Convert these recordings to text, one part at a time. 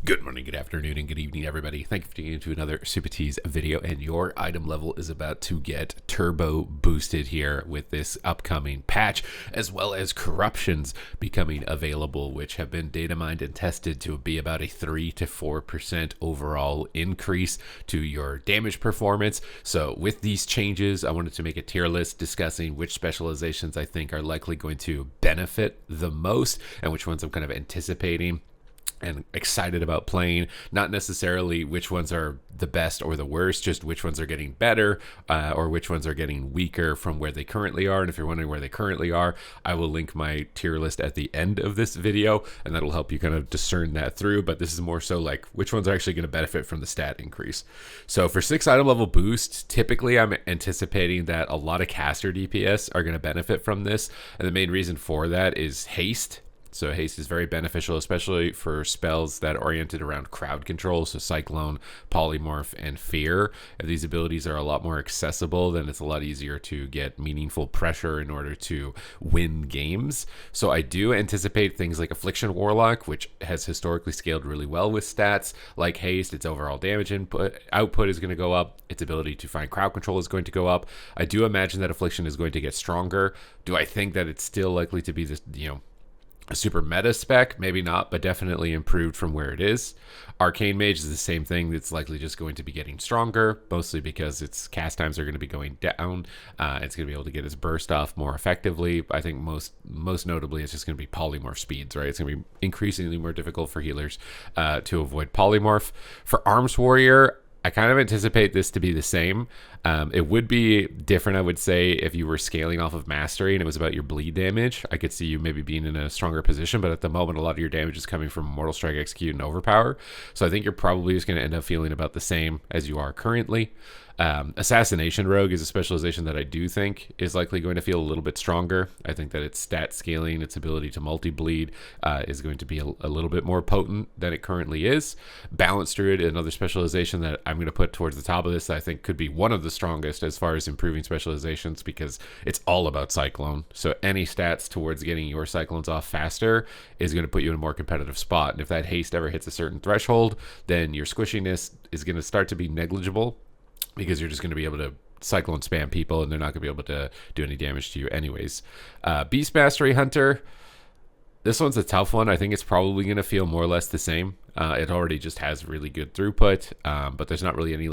Good morning, good afternoon, and good evening, everybody. Thank you for tuning into another Supatease video, and your item level is about to get turbo boosted here with this upcoming patch, as well as corruptions becoming available, which have been data mined and tested to be about a 3 to 4% overall increase to your damage performance. So with these changes, I wanted to make a tier list discussing which specializations I think are likely going to benefit the most and which ones I'm kind of anticipating and excited about playing. Not necessarily which ones are the best or the worst, just which ones are getting better or which ones are getting weaker from where they currently are. And if you're wondering where they currently are, I will link my tier list at the end of this video, and that'll help you kind of discern that through. But this is more so like which ones are actually going to benefit from the stat increase. So for 6 item level boosts, typically I'm anticipating that a lot of caster DPS are going to benefit from this, and the main reason for that is haste. So haste is very beneficial, especially for spells that are oriented around crowd control. So Cyclone, Polymorph, and Fear. If these abilities are a lot more accessible, then it's a lot easier to get meaningful pressure in order to win games. So I do anticipate things like Affliction Warlock, which has historically scaled really well with stats like haste. Its overall damage output is going to go up. Its ability to find crowd control is going to go up. I do imagine that Affliction is going to get stronger. Do I think that it's still likely to be this, a super meta spec? Maybe not, but definitely improved from where it is. Arcane Mage is the same thing. It's likely just going to be getting stronger, mostly because its cast times are going to be going down. It's going to be able to get its burst off more effectively. I think most notably, it's just going to be polymorph speeds, right? It's going to be increasingly more difficult for healers to avoid polymorph. For Arms Warrior, I kind of anticipate this to be the same. It would be different, I would say, if you were scaling off of Mastery and it was about your bleed damage. I could see you maybe being in a stronger position, but at the moment, a lot of your damage is coming from Mortal Strike, Execute, and Overpower. So I think you're probably just going to end up feeling about the same as you are currently. Assassination Rogue is a specialization that I do think is likely going to feel a little bit stronger. I think that its stat scaling, its ability to multi-bleed is going to be a little bit more potent than it currently is. Balanced Druid, another specialization that I'm going to put towards the top of this, I think could be one of the strongest as far as improving specializations, because it's all about Cyclone. So any stats towards getting your Cyclones off faster is going to put you in a more competitive spot. And if that haste ever hits a certain threshold, then your squishiness is going to start to be negligible, because you're just going to be able to Cyclone spam people and they're not going to be able to do any damage to you anyways. Beast Mastery Hunter, this one's a tough one. I think it's probably going to feel more or less the same. It already just has really good throughput, but there's not really any,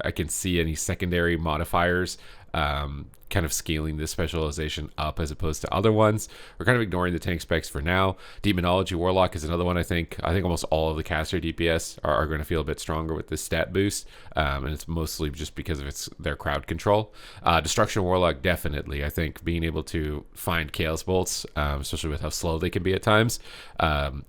I can see any secondary modifiers kind of scaling this specialization up as opposed to other ones. We're kind of ignoring the tank specs for now. Demonology Warlock is another one. I think almost all of the caster DPS are going to feel a bit stronger with this stat boost, and it's mostly just because of their crowd control. Destruction Warlock, definitely. I think being able to find Chaos Bolts, especially with how slow they can be at times,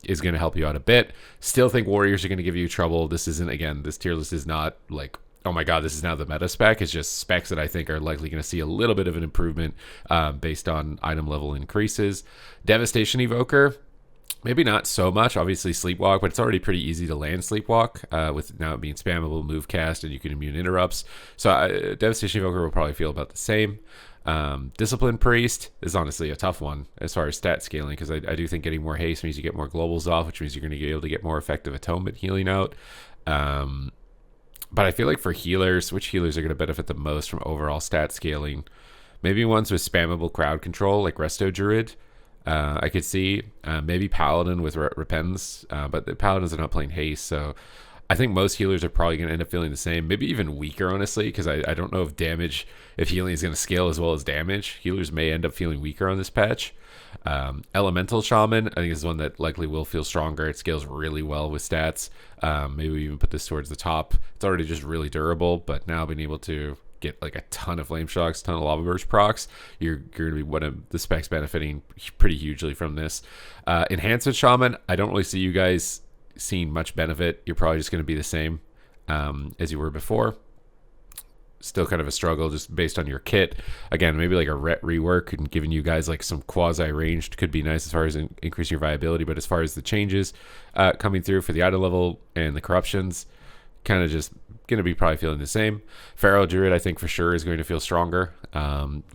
is going to help you out a bit. Still think Warriors are going to give you trouble. This isn't, again, this tier list is not like, oh my god, this is now the meta spec. It's just specs that I think are likely going to see a little bit of an improvement based on item level increases. Devastation Evoker, maybe not so much. Obviously Sleepwalk, but it's already pretty easy to land Sleepwalk with now it being spammable, move cast, and you can immune interrupts. So Devastation Evoker will probably feel about the same. Discipline Priest is honestly a tough one as far as stat scaling, because I do think getting more haste means you get more globals off, which means you're going to be able to get more effective atonement healing out. But I feel like for healers, which healers are going to benefit the most from overall stat scaling? Maybe ones with spammable crowd control, like Resto Druid. I could see maybe Paladin with Repentance, but the Paladins are not playing haste, so I think most healers are probably going to end up feeling the same. Maybe even weaker, honestly, because I don't know if healing is going to scale as well as damage. Healers may end up feeling weaker on this patch. Elemental Shaman, I think, is one that likely will feel stronger. It scales really well with stats. Maybe we even put this towards the top. It's already just really durable, but now being able to get like a ton of Flame Shocks, ton of Lava Burst procs, you're going to be one of the specs benefiting pretty hugely from this. Enhancement Shaman, I don't really see you guys seeing much benefit. You're probably just going to be the same as you were before. Still kind of a struggle just based on your kit. Again, maybe like a ret rework and giving you guys like some quasi ranged could be nice as far as increasing your viability. But as far as the changes coming through for the item level and the corruptions, kind of just going to be probably feeling the same. Pharaoh Druid, I think for sure is going to feel stronger.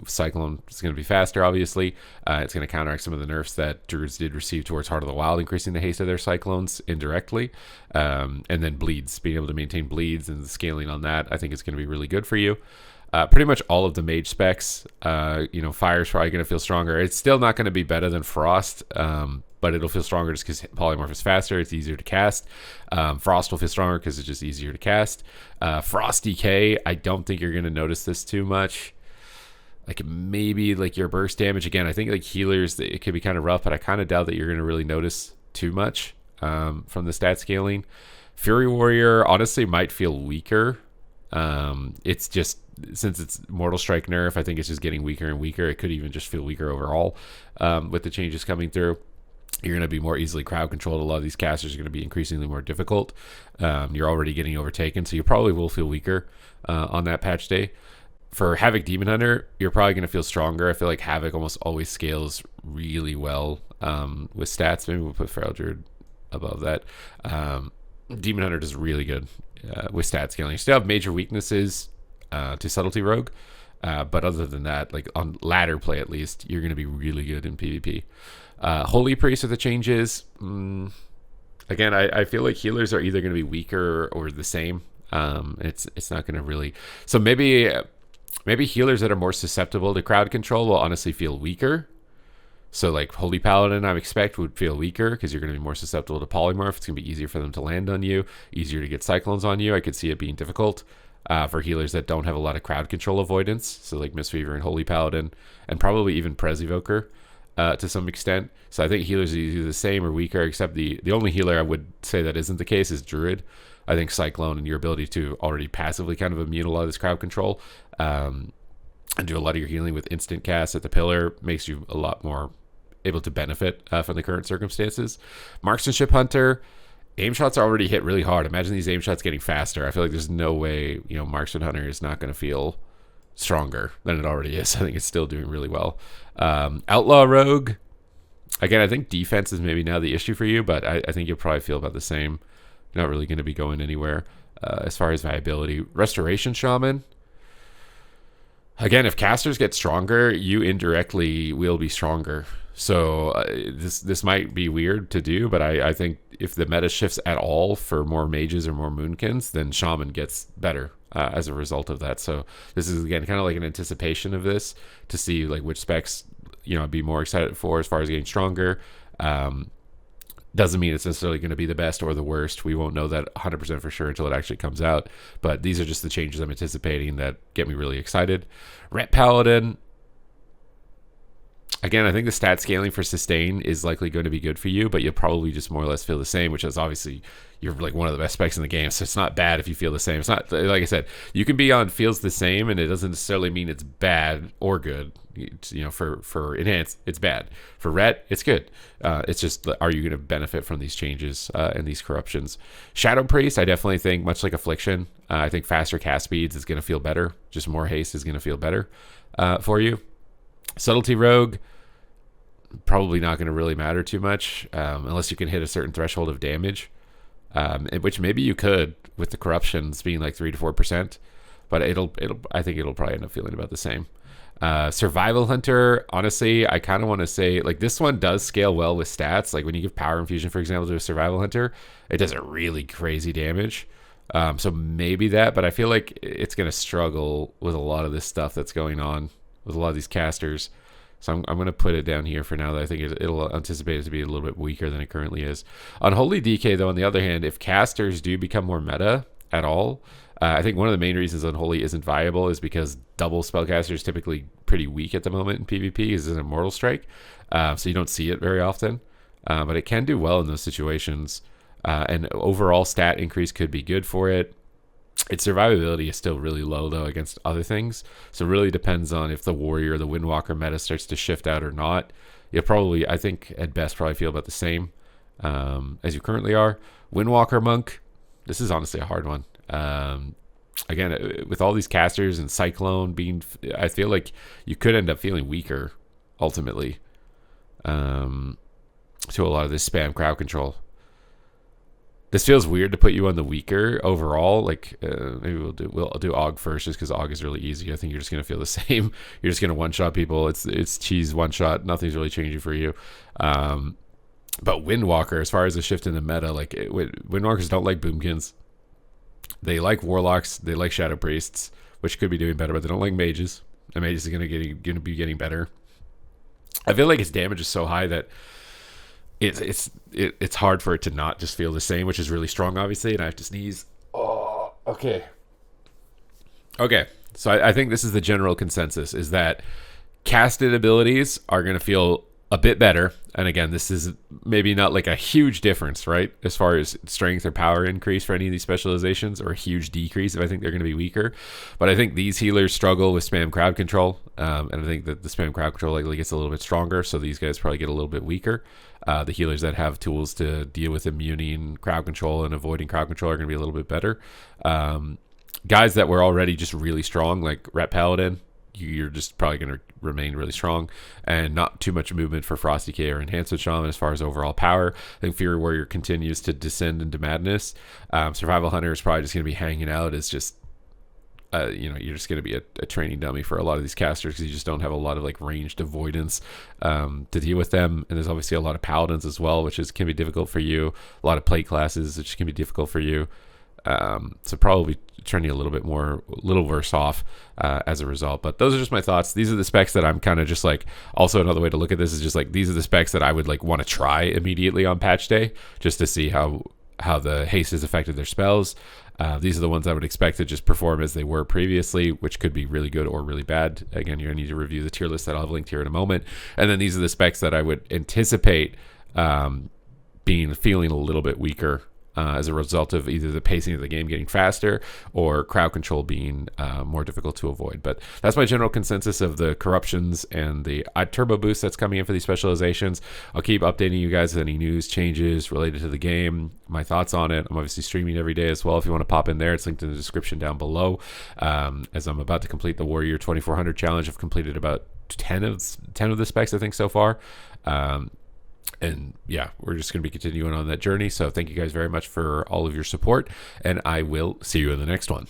Cyclone is going to be faster, obviously. It's going to counteract some of the nerfs that Druids did receive towards Heart of the Wild, increasing the haste of their Cyclones indirectly. And then Bleeds, being able to maintain Bleeds and the scaling on that, I think is going to be really good for you. Pretty much all of the mage specs, Fire's probably going to feel stronger. It's still not going to be better than Frost, but it'll feel stronger just because Polymorph is faster. It's easier to cast. Frost will feel stronger because it's just easier to cast. Frost DK, I don't think you're going to notice this too much. Like maybe like your burst damage. Again, I think like healers, it could be kind of rough, but I kind of doubt that you're going to really notice too much from the stat scaling. Fury Warrior, honestly, might feel weaker. It's just, since it's Mortal Strike nerf, I think it's just getting weaker and weaker. It could even just feel weaker overall with the changes coming through. You're going to be more easily crowd controlled. A lot of these casters are going to be increasingly more difficult. You're already getting overtaken, so you probably will feel weaker on that patch day. For Havoc Demon Hunter, you're probably going to feel stronger. I feel like Havoc almost always scales really well with stats. Maybe we'll put Feral Druid above that. Demon Hunter does really good with stat scaling. You still have major weaknesses to Subtlety Rogue, but other than that, like on ladder play at least, you're going to be really good in PvP. Holy Priest with the changes, again, I feel like healers are either going to be weaker or the same. It's not going to really. So maybe healers that are more susceptible to crowd control will honestly feel weaker. So like Holy Paladin, I expect, would feel weaker because you're going to be more susceptible to Polymorph. It's going to be easier for them to land on you, easier to get Cyclones on you. I could see it being difficult for healers that don't have a lot of crowd control avoidance. So like Mistweaver and Holy Paladin, and probably even Prez Evoker to some extent. So I think healers are either the same or weaker, except the only healer I would say that isn't the case is Druid. I think Cyclone and your ability to already passively kind of immune a lot of this crowd control and do a lot of your healing with instant cast at the pillar makes you a lot more able to benefit from the current circumstances. Marksmanship Hunter, aim shots are already hit really hard. Imagine these aim shots getting faster. I feel like there's no way, Marksman Hunter is not going to feel stronger than it already is. I think it's still doing really well. Outlaw Rogue, again, I think defense is maybe now the issue for you, but I think you'll probably feel about the same. You're not really going to be going anywhere as far as viability. Restoration Shaman, again, if casters get stronger, you indirectly will be stronger. So this might be weird to do, but I think if the meta shifts at all for more mages or more moonkins, then Shaman gets better as a result of that. So this is, again, kind of like an anticipation of this to see like which specs I'd be more excited for as far as getting stronger. Doesn't mean it's necessarily going to be the best or the worst. We won't know that 100% for sure until it actually comes out. But these are just the changes I'm anticipating that get me really excited. Ret Paladin, again, I think the stat scaling for sustain is likely going to be good for you, but you'll probably just more or less feel the same, which is obviously you're like one of the best specs in the game, so it's not bad if you feel the same. It's not, like I said, you can be on feels the same, and it doesn't necessarily mean it's bad or good. It's, for enhanced, it's bad. For Ret, it's good. It's just, are you going to benefit from these changes and these corruptions? Shadow Priest, I definitely think, much like Affliction, I think faster cast speeds is going to feel better. Just more haste is going to feel better for you. Subtlety Rogue, probably not going to really matter too much unless you can hit a certain threshold of damage, which maybe you could with the corruptions being like 3 to 4%, but I think it'll probably end up feeling about the same. Survival Hunter, honestly, I kind of want to say like this one does scale well with stats. Like when you give Power Infusion, for example, to a Survival Hunter, it does a really crazy damage. So maybe that, but I feel like it's going to struggle with a lot of this stuff that's going on with a lot of these casters. So I'm going to put it down here for now. That I think it'll anticipate it to be a little bit weaker than it currently is. Unholy DK, though, on the other hand, if casters do become more meta at all, I think one of the main reasons Unholy isn't viable is because double spellcaster is typically pretty weak at the moment in PvP. It's an Immortal Strike, so you don't see it very often. But it can do well in those situations. And overall stat increase could be good for it. Its survivability is still really low, though, against other things. So it really depends on if the Warrior or the Windwalker meta starts to shift out or not. You'll probably, I think, at best, probably feel about the same as you currently are. Windwalker Monk, this is honestly a hard one. Again, with all these casters and Cyclone being, I feel like you could end up feeling weaker, ultimately, to a lot of this spam crowd control. This feels weird to put you on the weaker overall. Like maybe we'll do Og first, just because Og is really easy. I think you're just gonna feel the same. You're just gonna one shot people. It's cheese one shot. Nothing's really changing for you. But Windwalker, as far as the shift in the meta, like Windwalkers don't like Boomkins. They like Warlocks. They like Shadow Priests, which could be doing better, but they don't like Mages. And Mages are gonna be getting better. I feel like its damage is so high that it's hard for it to not just feel the same, which is really strong, obviously. And I have to sneeze. Oh, okay. So I think this is the general consensus: is that casted abilities are going to feel a bit better. And again, this is maybe not like a huge difference, right? As far as strength or power increase for any of these specializations, or a huge decrease if I think they're going to be weaker. But I think these healers struggle with spam crowd control. And I think that the spam crowd control likely gets a little bit stronger. So these guys probably get a little bit weaker. The healers that have tools to deal with immuning crowd control and avoiding crowd control are going to be a little bit better. Guys that were already just really strong, like Ret Paladin, you're just probably going to remain really strong, and not too much movement for Frosty K or Enhancement Shaman as far as overall power. I think Fury Warrior continues to descend into madness. Survival Hunter is probably just going to be hanging out as just, you're just going to be a training dummy for a lot of these casters, because you just don't have a lot of like ranged avoidance to deal with them. And there's obviously a lot of Paladins as well, which can be difficult for you. A lot of plate classes, which can be difficult for you. So probably trending a little worse off as a result. But those are just my thoughts. These are the specs that I'm kind of just like, also another way to look at this is just like, these are the specs that I would like want to try immediately on patch day, just to see how the haste has affected their spells. These are the ones I would expect to just perform as they were previously, which could be really good or really bad. Again, you're going to need to review the tier list that I'll have linked here in a moment. And then these are the specs that I would anticipate feeling a little bit weaker as a result of either the pacing of the game getting faster or crowd control being more difficult to avoid. But that's my general consensus of the corruptions and the turbo boost that's coming in for these specializations. I'll keep updating you guys with any news changes related to the game, my thoughts on it. I'm obviously streaming every day as well. If you want to pop in there, it's linked in the description down below. As I'm about to complete the Warrior 2400 challenge, I've completed about 10 of the specs, I think, so far. And yeah, we're just going to be continuing on that journey. So thank you guys very much for all of your support, and I will see you in the next one.